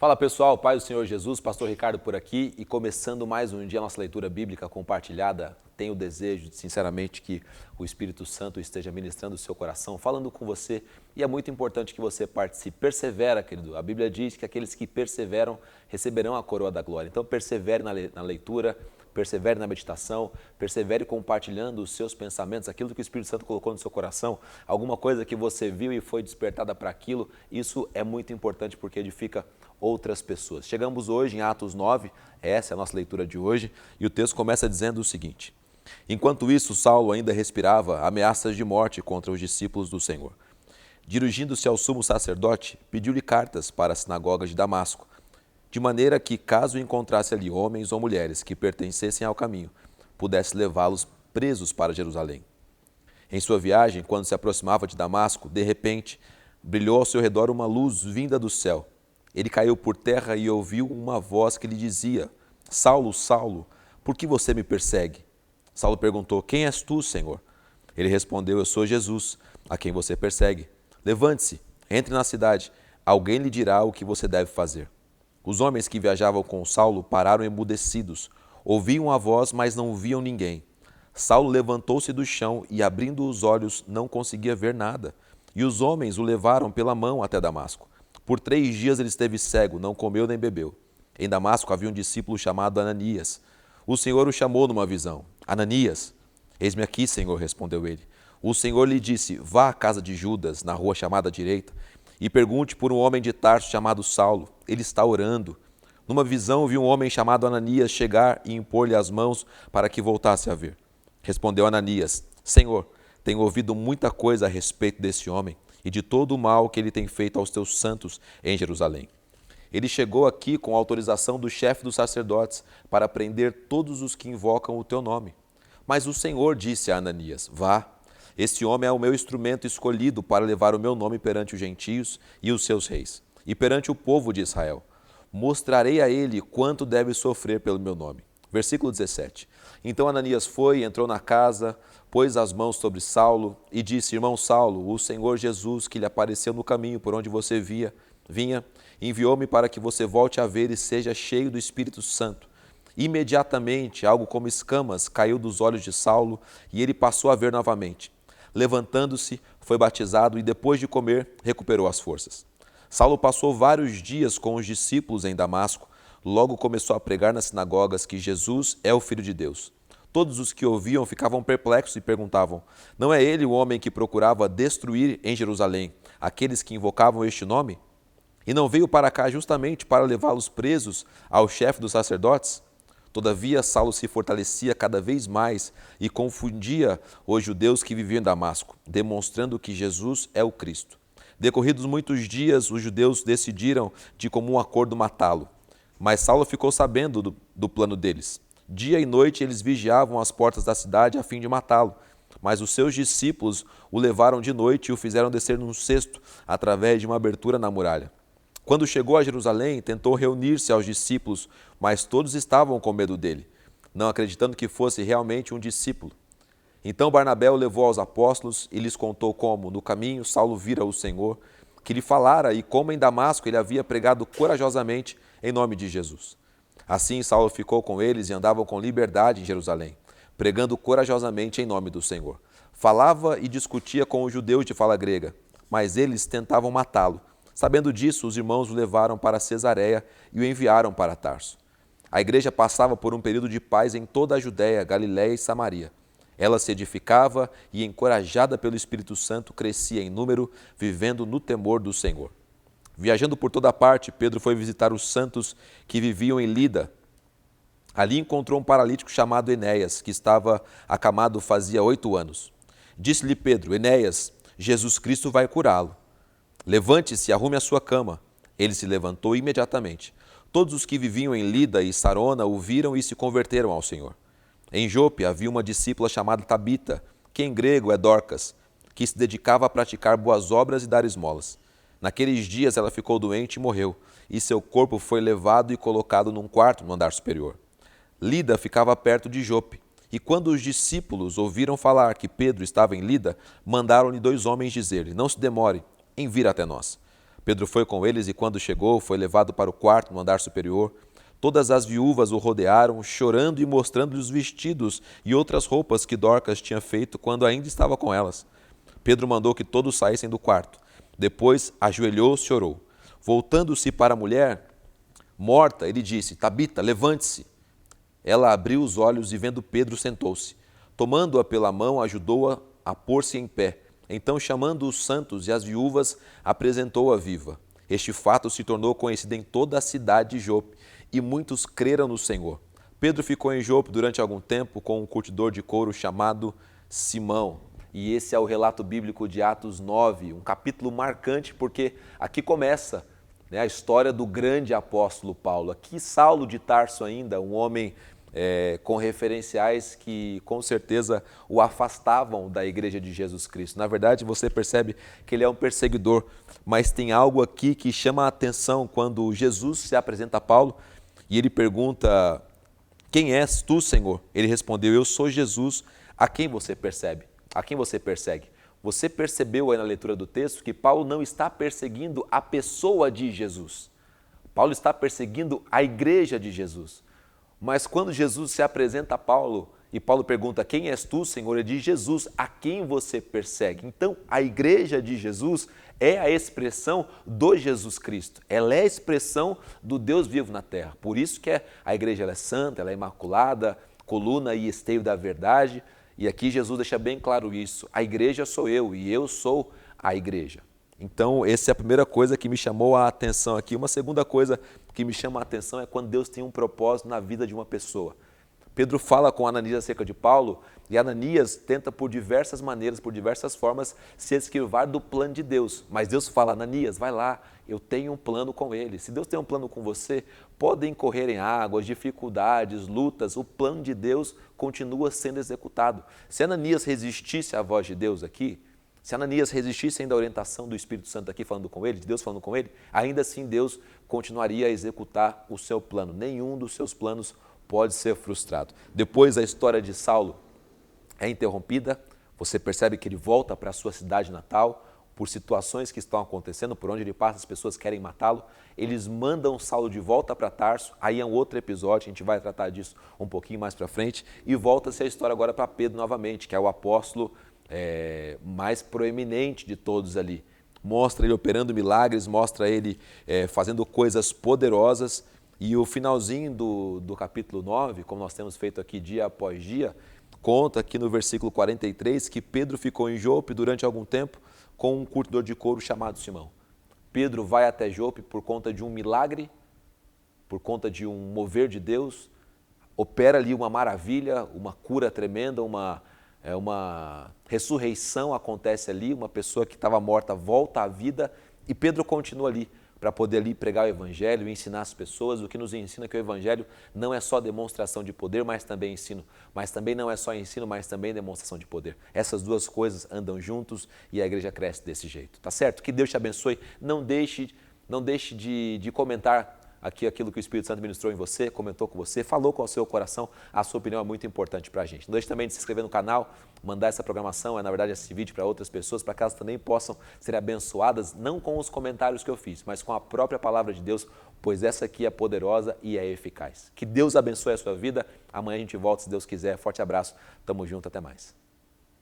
Fala pessoal, paz do Senhor Jesus, Pastor Ricardo por aqui e começando mais um dia a nossa leitura bíblica compartilhada, tenho o desejo, sinceramente, que o Espírito Santo esteja ministrando o seu coração, falando com você e é muito importante que você participe. Persevera, querido. A Bíblia diz que aqueles que perseveram receberão a coroa da glória. Então persevere na leitura, persevere na meditação, persevere compartilhando os seus pensamentos, aquilo que o Espírito Santo colocou no seu coração, alguma coisa que você viu e foi despertada para aquilo, isso é muito importante porque edifica outras pessoas. Chegamos hoje em Atos 9, essa é a nossa leitura de hoje, e o texto começa dizendo o seguinte: Enquanto isso, Saulo ainda respirava ameaças de morte contra os discípulos do Senhor. Dirigindo-se ao sumo sacerdote, pediu-lhe cartas para a sinagoga de Damasco, de maneira que, caso encontrasse ali homens ou mulheres que pertencessem ao caminho, pudesse levá-los presos para Jerusalém. Em sua viagem, quando se aproximava de Damasco, de repente, brilhou ao seu redor uma luz vinda do céu. Ele caiu por terra e ouviu uma voz que lhe dizia: Saulo, Saulo, por que você me persegue? Saulo perguntou: Quem és tu, Senhor? Ele respondeu: Eu sou Jesus, a quem você persegue. Levante-se, entre na cidade, alguém lhe dirá o que você deve fazer. Os homens que viajavam com Saulo pararam emudecidos, ouviam a voz, mas não viam ninguém. Saulo levantou-se do chão e, abrindo os olhos, não conseguia ver nada. E os homens o levaram pela mão até Damasco. Por 3 dias ele esteve cego, não comeu nem bebeu. Em Damasco havia um discípulo chamado Ananias. O Senhor o chamou numa visão. Ananias, eis-me aqui, Senhor, respondeu ele. O Senhor lhe disse: Vá à casa de Judas, na rua chamada direita, e pergunte por um homem de Tarso chamado Saulo. Ele está orando. Numa visão viu um homem chamado Ananias chegar e impor-lhe as mãos para que voltasse a ver. Respondeu Ananias: Senhor, tenho ouvido muita coisa a respeito desse homem e de todo o mal que ele tem feito aos teus santos em Jerusalém. Ele chegou aqui com autorização do chefe dos sacerdotes para prender todos os que invocam o teu nome. Mas o Senhor disse a Ananias: Vá, este homem é o meu instrumento escolhido para levar o meu nome perante os gentios e os seus reis, e perante o povo de Israel. Mostrarei a ele quanto deve sofrer pelo meu nome. Versículo 17. Então Ananias foi, entrou na casa, pôs as mãos sobre Saulo e disse: Irmão Saulo, o Senhor Jesus, que lhe apareceu no caminho por onde você vinha, enviou-me para que você volte a ver e seja cheio do Espírito Santo. Imediatamente, algo como escamas caiu dos olhos de Saulo e ele passou a ver novamente. Levantando-se, foi batizado e depois de comer, recuperou as forças. Saulo passou vários dias com os discípulos em Damasco. Logo começou a pregar nas sinagogas que Jesus é o Filho de Deus. Todos os que ouviam ficavam perplexos e perguntavam: Não é ele o homem que procurava destruir em Jerusalém aqueles que invocavam este nome? E não veio para cá justamente para levá-los presos ao chefe dos sacerdotes? Todavia, Saulo se fortalecia cada vez mais e confundia os judeus que viviam em Damasco, demonstrando que Jesus é o Cristo. Decorridos muitos dias, os judeus decidiram de comum acordo matá-lo. Mas Saulo ficou sabendo do plano deles. Dia e noite eles vigiavam as portas da cidade a fim de matá-lo. Mas os seus discípulos o levaram de noite e o fizeram descer num cesto, através de uma abertura na muralha. Quando chegou a Jerusalém, tentou reunir-se aos discípulos, mas todos estavam com medo dele, não acreditando que fosse realmente um discípulo. Então Barnabé o levou aos apóstolos e lhes contou como, no caminho, Saulo vira o Senhor, que lhe falara e como em Damasco ele havia pregado corajosamente em nome de Jesus. Assim, Saulo ficou com eles e andava com liberdade em Jerusalém, pregando corajosamente em nome do Senhor. Falava e discutia com os judeus de fala grega, mas eles tentavam matá-lo. Sabendo disso, os irmãos o levaram para Cesareia e o enviaram para Tarso. A igreja passava por um período de paz em toda a Judéia, Galiléia e Samaria. Ela se edificava e, encorajada pelo Espírito Santo, crescia em número, vivendo no temor do Senhor. Viajando por toda parte, Pedro foi visitar os santos que viviam em Lida. Ali encontrou um paralítico chamado Enéas, que estava acamado fazia 8 anos. Disse-lhe Pedro: Enéas, Jesus Cristo vai curá-lo. Levante-se e arrume a sua cama. Ele se levantou imediatamente. Todos os que viviam em Lida e Sarona o viram e se converteram ao Senhor. Em Jope havia uma discípula chamada Tabita, que em grego é Dorcas, que se dedicava a praticar boas obras e dar esmolas. Naqueles dias ela ficou doente e morreu, e seu corpo foi levado e colocado num quarto no andar superior. Lida ficava perto de Jope, e quando os discípulos ouviram falar que Pedro estava em Lida, mandaram-lhe 2 homens dizer-lhe: Não se demore em vir até nós. Pedro foi com eles e, quando chegou, foi levado para o quarto no andar superior. Todas as viúvas o rodearam, chorando e mostrando-lhe os vestidos e outras roupas que Dorcas tinha feito quando ainda estava com elas. Pedro mandou que todos saíssem do quarto. Depois ajoelhou-se e orou. Voltando-se para a mulher morta, ele disse: Tabita, levante-se. Ela abriu os olhos e, vendo Pedro, sentou-se. Tomando-a pela mão, ajudou-a a pôr-se em pé. Então, chamando os santos e as viúvas, apresentou-a viva. Este fato se tornou conhecido em toda a cidade de Jope, e muitos creram no Senhor. Pedro ficou em Jope durante algum tempo com um curtidor de couro chamado Simão. E esse é o relato bíblico de Atos 9, um capítulo marcante, porque aqui começa, a história do grande apóstolo Paulo. Aqui Saulo de Tarso ainda, um homem com referenciais que com certeza o afastavam da igreja de Jesus Cristo. Na verdade, você percebe que ele é um perseguidor, mas tem algo aqui que chama a atenção quando Jesus se apresenta a Paulo e ele pergunta: quem és tu, Senhor? Ele respondeu: eu sou Jesus, a quem você percebe, a quem você persegue. Você percebeu aí na leitura do texto que Paulo não está perseguindo a pessoa de Jesus. Paulo está perseguindo a igreja de Jesus. Mas quando Jesus se apresenta a Paulo, e Paulo pergunta: quem és tu, Senhor? Ele diz: Jesus, a quem você persegue? Então, a igreja de Jesus é a expressão do Jesus Cristo. Ela é a expressão do Deus vivo na terra. Por isso que a igreja ela é santa, ela é imaculada, coluna e esteio da verdade. E aqui Jesus deixa bem claro isso. A igreja sou eu e eu sou a igreja. Então, essa é a primeira coisa que me chamou a atenção aqui. Uma segunda coisa que me chama a atenção é quando Deus tem um propósito na vida de uma pessoa. Pedro fala com Ananias acerca de Paulo e Ananias tenta por diversas maneiras, por diversas formas, se esquivar do plano de Deus. Mas Deus fala: Ananias, vai lá, eu tenho um plano com ele. Se Deus tem um plano com você, podem correr em águas, dificuldades, lutas, o plano de Deus continua sendo executado. Se Ananias resistisse à voz de Deus aqui, se Ananias resistisse ainda à orientação do Espírito Santo aqui falando com ele, de Deus falando com ele, ainda assim Deus continuaria a executar o seu plano. Nenhum dos seus planos pode ser frustrado. Depois a história de Saulo é interrompida, você percebe que ele volta para a sua cidade natal, por situações que estão acontecendo, por onde ele passa as pessoas querem matá-lo, eles mandam Saulo de volta para Tarso, aí é um outro episódio, a gente vai tratar disso um pouquinho mais para frente, e volta-se a história agora para Pedro novamente, que é o apóstolo mais proeminente de todos ali. Mostra ele operando milagres, mostra ele fazendo coisas poderosas, e o finalzinho do capítulo 9, como nós temos feito aqui dia após dia, conta aqui no versículo 43 que Pedro ficou em Jope durante algum tempo com um curtidor de couro chamado Simão. Pedro vai até Jope por conta de um milagre, por conta de um mover de Deus, opera ali uma maravilha, uma cura tremenda, uma ressurreição acontece ali, uma pessoa que estava morta volta à vida e Pedro continua ali para poder ali pregar o Evangelho e ensinar as pessoas, o que nos ensina que o Evangelho não é só demonstração de poder, mas também ensino. Mas também não é só ensino, mas também demonstração de poder. Essas duas coisas andam juntos e a igreja cresce desse jeito, tá certo? Que Deus te abençoe. Não deixe de comentar aqui aquilo que o Espírito Santo ministrou em você, comentou com você, falou com o seu coração, a sua opinião é muito importante para a gente. Não deixe também de se inscrever no canal, mandar essa programação, na verdade esse vídeo para outras pessoas, para que elas também possam ser abençoadas, não com os comentários que eu fiz, mas com a própria palavra de Deus, pois essa aqui é poderosa e é eficaz. Que Deus abençoe a sua vida, amanhã a gente volta se Deus quiser. Forte abraço, tamo junto, até mais.